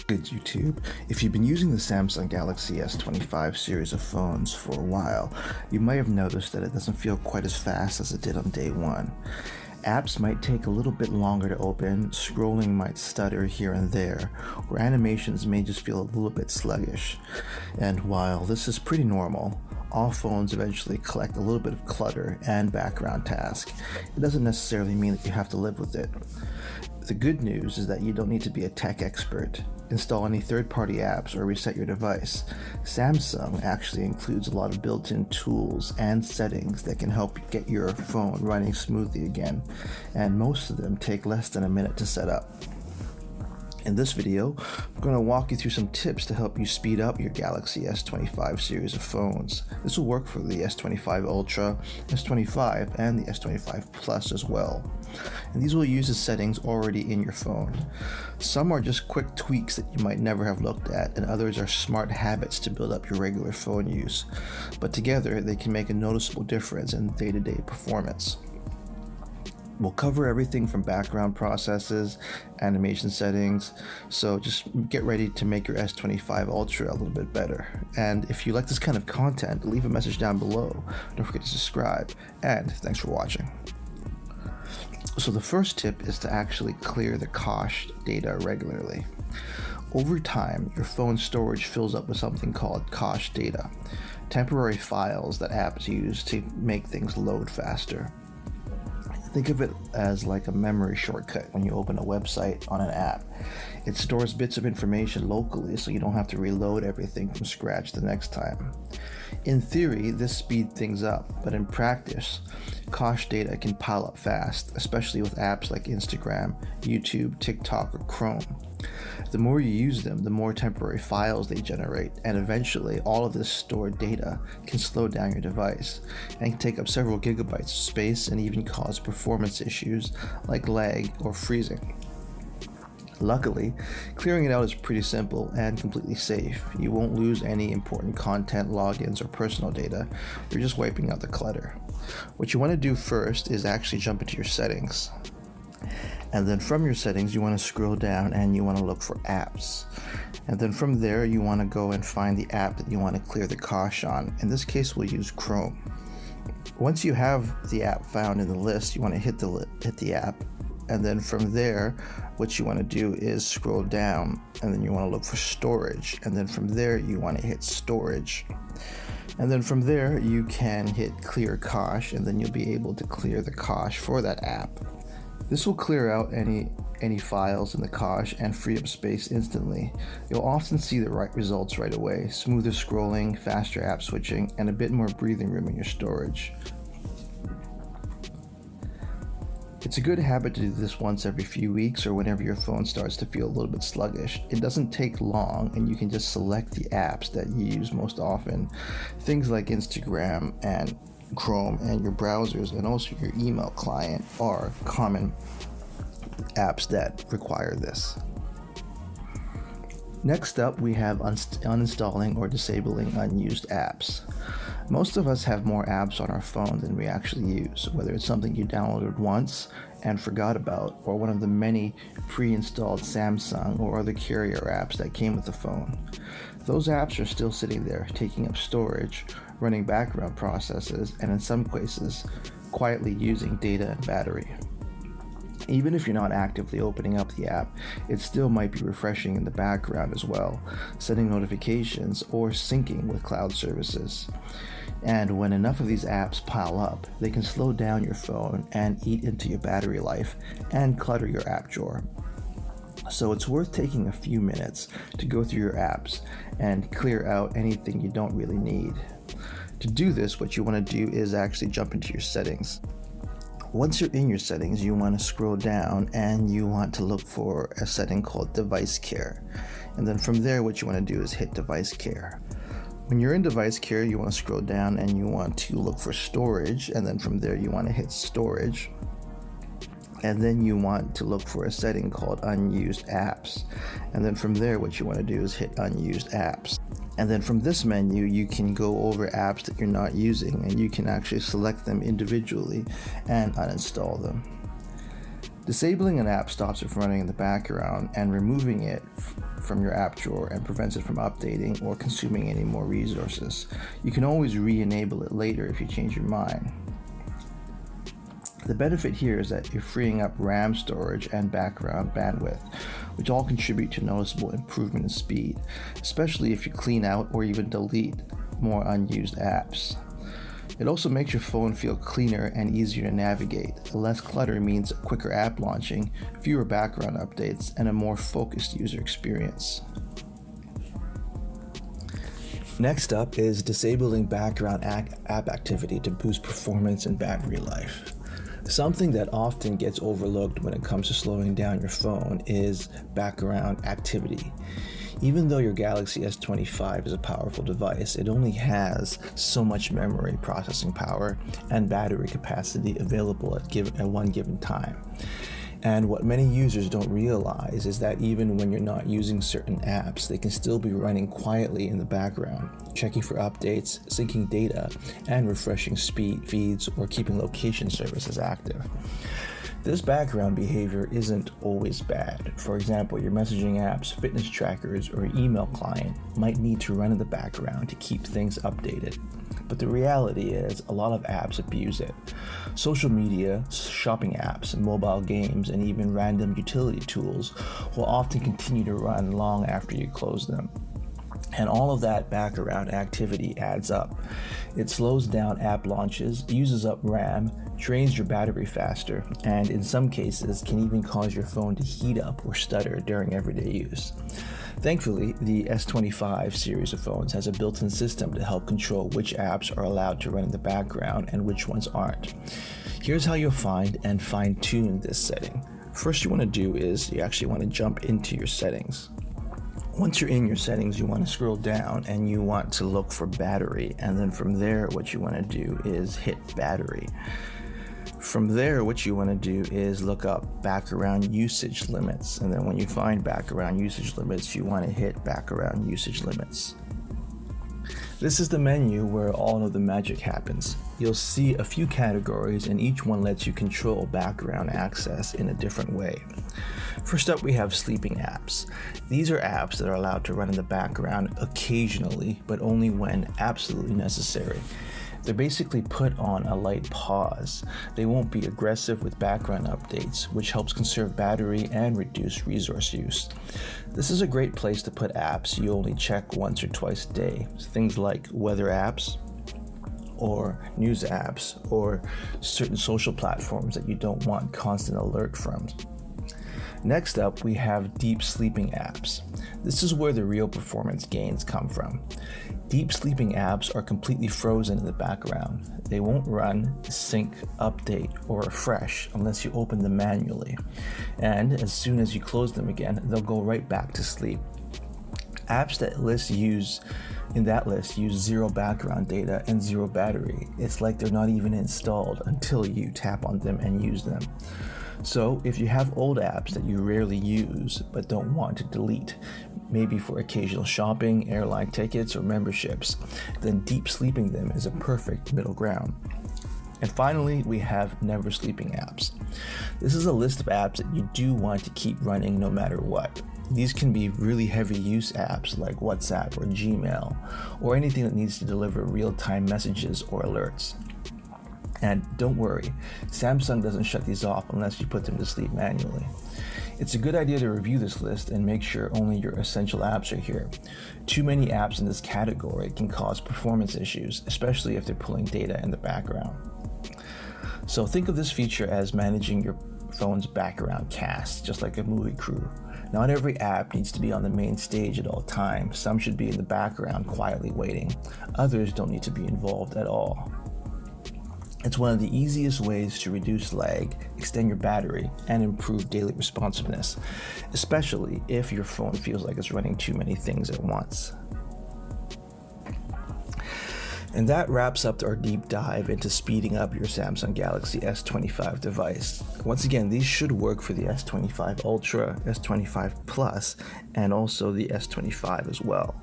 Good YouTube. If you've been using the Samsung Galaxy S25 series of phones for a while, you might have noticed that it doesn't feel quite as fast as it did on day one. Apps might take a little bit longer to open, scrolling might stutter here and there, or animations may just feel a little bit sluggish. And while this is pretty normal, all phones eventually collect a little bit of clutter and background task. It doesn't necessarily mean that you have to live with it. The good news is that you don't need to be a tech expert, install any third-party apps, or reset your device. Samsung actually includes a lot of built-in tools and settings that can help get your phone running smoothly again, and most of them take less than a minute to set up. In this video, I'm going to walk you through some tips to help you speed up your Galaxy S25 series of phones. This will work for the S25 Ultra, S25, and the S25 Plus as well. And these will use the settings already in your phone. Some are just quick tweaks that you might never have looked at, and others are smart habits to build up your regular phone use. But together, they can make a noticeable difference in day-to-day performance. We'll cover everything from background processes, animation settings, so just get ready to make your S25 Ultra a little bit better. And if you like this kind of content, leave a message down below. Don't forget to subscribe, and thanks for watching. So the first tip is to actually clear the cache data regularly. Over time, your phone storage fills up with something called cache data, temporary files that apps use to make things load faster. Think of it as like a memory shortcut when you open a website on an app. It stores bits of information locally so you don't have to reload everything from scratch the next time. In theory, this speeds things up, but in practice, cache data can pile up fast, especially with apps like Instagram, YouTube, TikTok, or Chrome. The more you use them, the more temporary files they generate, and eventually all of this stored data can slow down your device and can take up several gigabytes of space and even cause performance issues like lag or freezing. Luckily, clearing it out is pretty simple and completely safe. You won't lose any important content, logins, or personal data. You're just wiping out the clutter. What you want to do first is actually jump into your settings. And then from your settings, you want to scroll down and you want to look for apps. And then from there, you want to go and find the app that you want to clear the cache on. In this case, we'll use Chrome. Once you have the app found in the list, you want to hit the app. And then from there, what you want to do is scroll down and then you want to look for storage. And then from there, you want to hit storage. And then from there, you can hit clear cache, and then you'll be able to clear the cache for that app. This will clear out any files in the cache and free up space instantly. You'll often see the right results right away: smoother scrolling, faster app switching, and a bit more breathing room in your storage. It's a good habit to do this once every few weeks or whenever your phone starts to feel a little bit sluggish. It doesn't take long, and you can just select the apps that you use most often. Things like Instagram and Chrome and your browsers and also your email client are common apps that require this. Next up, we have uninstalling or disabling unused apps. Most of us have more apps on our phone than we actually use, whether it's something you downloaded once and forgot about, or one of the many pre-installed Samsung or other carrier apps that came with the phone. Those apps are still sitting there, taking up storage, running background processes, and in some cases, quietly using data and battery. Even if you're not actively opening up the app, it still might be refreshing in the background as well, sending notifications or syncing with cloud services. And when enough of these apps pile up, they can slow down your phone and eat into your battery life and clutter your app drawer. So it's worth taking a few minutes to go through your apps and clear out anything you don't really need. To do this, what you want to do is actually jump into your settings. Once you're in your settings, you want to scroll down and you want to look for a setting called Device Care. And then from there, what you want to do is hit Device Care. When you're in Device Care, you want to scroll down and you want to look for Storage. And then from there, you want to hit Storage. And then you want to look for a setting called Unused Apps. And then from there, what you want to do is hit Unused Apps. And then from this menu, you can go over apps that you're not using, and you can actually select them individually and uninstall them. Disabling an app stops it from running in the background, and removing it from your app drawer and prevents it from updating or consuming any more resources. You can always re-enable it later if you change your mind. The benefit here is that you're freeing up RAM storage and background bandwidth, which all contribute to noticeable improvement in speed, especially if you clean out or even delete more unused apps. It also makes your phone feel cleaner and easier to navigate. Less clutter means quicker app launching, fewer background updates, and a more focused user experience. Next up is disabling background app activity to boost performance and battery life. Something that often gets overlooked when it comes to slowing down your phone is background activity. Even though your Galaxy S25 is a powerful device, it only has so much memory processing power and battery capacity available at one given time. And what many users don't realize is that even when you're not using certain apps, they can still be running quietly in the background, checking for updates, syncing data, and refreshing feeds or keeping location services active. This background behavior isn't always bad. For example, your messaging apps, fitness trackers, or email client might need to run in the background to keep things updated. But the reality is, a lot of apps abuse it. Social media, shopping apps, mobile games, and even random utility tools will often continue to run long after you close them. And all of that background activity adds up. It slows down app launches, uses up RAM, drains your battery faster, and in some cases can even cause your phone to heat up or stutter during everyday use. Thankfully, the S25 series of phones has a built-in system to help control which apps are allowed to run in the background and which ones aren't. Here's how you'll find and fine-tune this setting. First you want to do is you actually want to jump into your settings. Once you're in your settings, you want to scroll down and you want to look for battery, and then from there what you want to do is hit battery. From there, what you want to do is look up background usage limits, and then when you find background usage limits, you want to hit background usage limits. This is the menu where all of the magic happens. You'll see a few categories, and each one lets you control background access in a different way. First up, we have sleeping apps. These are apps that are allowed to run in the background occasionally, but only when absolutely necessary. They're basically put on a light pause. They won't be aggressive with background updates, which helps conserve battery and reduce resource use. This is a great place to put apps you only check once or twice a day. Things like weather apps, or news apps, or certain social platforms that you don't want constant alert from. Next up, we have deep sleeping apps. This is where the real performance gains come from. Deep sleeping apps are completely frozen in the background. They won't run, sync, update, or refresh unless you open them manually. And as soon as you close them again, they'll go right back to sleep. Apps in that list use zero background data and zero battery. It's like they're not even installed until you tap on them and use them. So if you have old apps that you rarely use but don't want to delete, maybe for occasional shopping, airline tickets, or memberships, then deep sleeping them is a perfect middle ground. And finally, we have never sleeping apps. This is a list of apps that you do want to keep running no matter what. These can be really heavy use apps like WhatsApp or Gmail, or anything that needs to deliver real-time messages or alerts. And don't worry, Samsung doesn't shut these off unless you put them to sleep manually. It's a good idea to review this list and make sure only your essential apps are here. Too many apps in this category can cause performance issues, especially if they're pulling data in the background. So think of this feature as managing your phone's background cast, just like a movie crew. Not every app needs to be on the main stage at all times. Some should be in the background quietly waiting. Others don't need to be involved at all. It's one of the easiest ways to reduce lag, extend your battery, and improve daily responsiveness, especially if your phone feels like it's running too many things at once. And that wraps up our deep dive into speeding up your Samsung Galaxy S25 device. Once again, these should work for the S25 Ultra, S25 Plus, and also the S25 as well.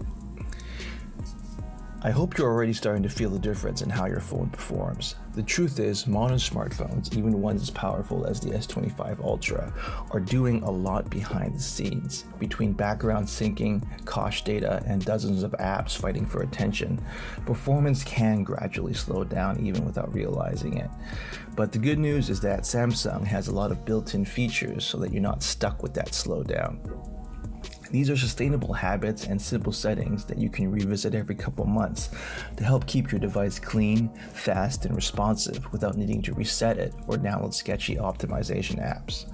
I hope you're already starting to feel the difference in how your phone performs. The truth is, modern smartphones, even ones as powerful as the S25 Ultra, are doing a lot behind the scenes. Between background syncing, cache data, and dozens of apps fighting for attention, performance can gradually slow down even without realizing it. But the good news is that Samsung has a lot of built-in features so that you're not stuck with that slowdown. These are sustainable habits and simple settings that you can revisit every couple months to help keep your device clean, fast, and responsive without needing to reset it or download sketchy optimization apps.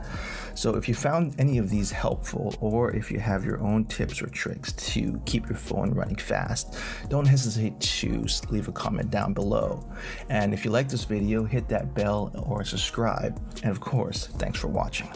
So if you found any of these helpful, or if you have your own tips or tricks to keep your phone running fast, don't hesitate to leave a comment down below. And if you like this video, hit that bell or subscribe. And of course, thanks for watching.